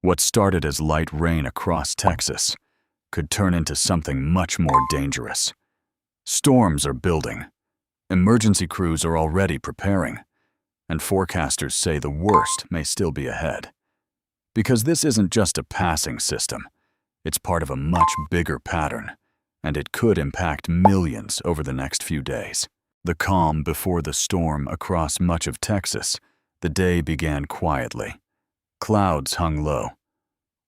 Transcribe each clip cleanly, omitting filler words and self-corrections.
What started as light rain across Texas could turn into something much more dangerous. Storms are building. Emergency crews are already preparing, and forecasters say the worst may still be ahead. Because this isn't just a passing system, it's part of a much bigger pattern, and it could impact millions over the next few days. The calm before the storm across much of Texas, the day began quietly. Clouds hung low.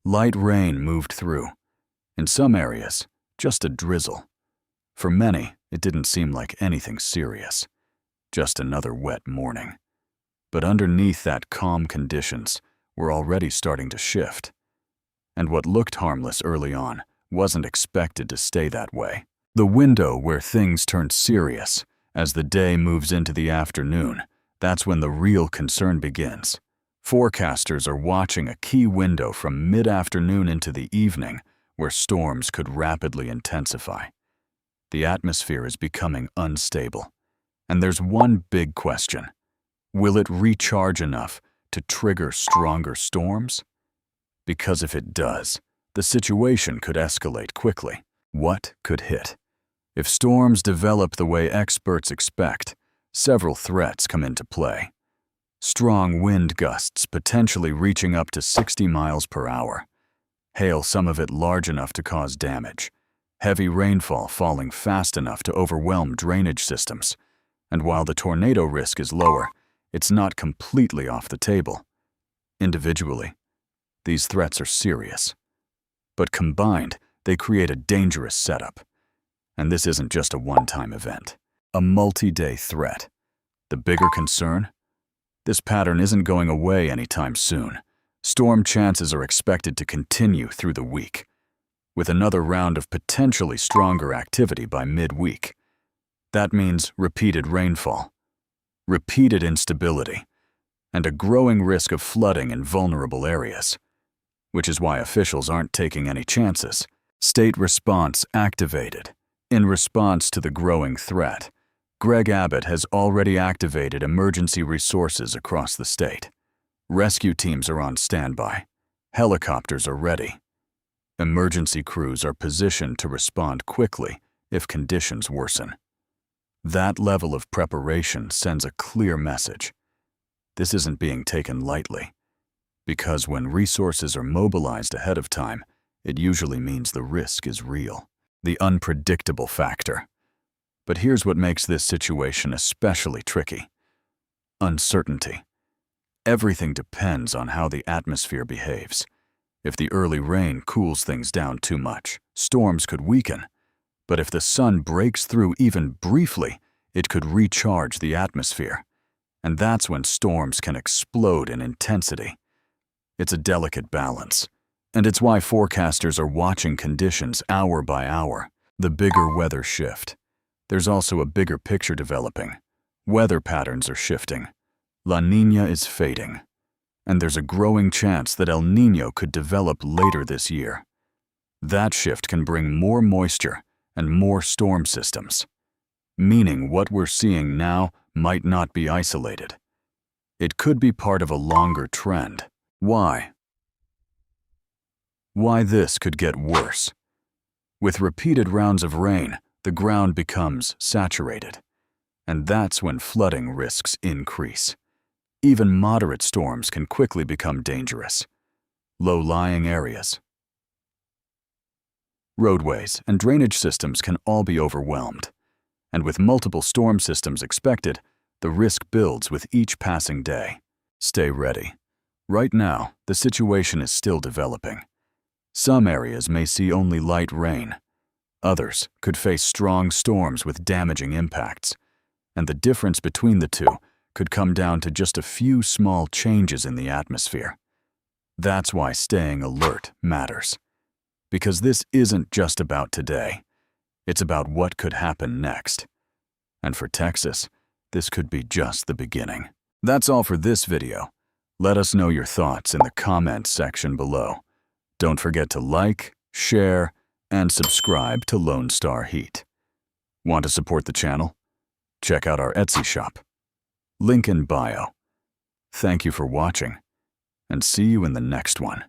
Light rain moved through. In some areas, just a drizzle. For many, it didn't seem like anything serious, just another wet morning. But underneath that calm conditions were already starting to shift. And what looked harmless early on wasn't expected to stay that way. The window where things turned serious as the day moves into the afternoon, that's when the real concern begins. Forecasters are watching a key window from mid-afternoon into the evening where storms could rapidly intensify. The atmosphere is becoming unstable, and there's one big question. Will it recharge enough to trigger stronger storms? Because if it does, the situation could escalate quickly. What could hit? If storms develop the way experts expect, several threats come into play. Strong wind gusts potentially reaching up to 60 miles per hour. Hail, some of it large enough to cause damage. Heavy rainfall falling fast enough to overwhelm drainage systems. And while the tornado risk is lower, it's not completely off the table. Individually, these threats are serious. But combined, they create a dangerous setup. And this isn't just a one-time event. A multi-day threat. The bigger concern? This pattern isn't going away anytime soon. Storm chances are expected to continue through the week, with another round of potentially stronger activity by midweek. That means repeated rainfall, repeated instability, and a growing risk of flooding in vulnerable areas, which is why officials aren't taking any chances. State response activated. In response to the growing threat, Abbot has already activated emergency resources across the state. Rescue teams are on standby. Helicopters are ready. Emergency crews are positioned to respond quickly if conditions worsen. That level of preparation sends a clear message. This isn't being taken lightly, because when resources are mobilized ahead of time, it usually means the risk is real. The unpredictable factor. But here's what makes this situation especially tricky. Uncertainty. Everything depends on how the atmosphere behaves. If the early rain cools things down too much, storms could weaken. But if the sun breaks through even briefly, it could recharge the atmosphere. And that's when storms can explode in intensity. It's a delicate balance. And it's why forecasters are watching conditions hour by hour. The bigger weather shift. There's also a bigger picture developing. Weather patterns are shifting. La Niña is fading. And there's a growing chance that El Niño could develop later this year. That shift can bring more moisture and more storm systems, meaning what we're seeing now might not be isolated. It could be part of a longer trend. Why? Why this could get worse. With repeated rounds of rain, the ground becomes saturated, and that's when flooding risks increase. Even moderate storms can quickly become dangerous. Low-lying areas, roadways, and drainage systems can all be overwhelmed. And with multiple storm systems expected, the risk builds with each passing day. Stay ready. Right now, the situation is still developing. Some areas may see only light rain. Others could face strong storms with damaging impacts. And the difference between the two could come down to just a few small changes in the atmosphere. That's why staying alert matters. Because this isn't just about today. It's about what could happen next. And for Texas, this could be just the beginning. That's all for this video. Let us know your thoughts in the comments section below. Don't forget to like, share, and subscribe to Lone Star Heat. Want to support the channel? Check out our Etsy shop. Link in bio. Thank you for watching, and see you in the next one.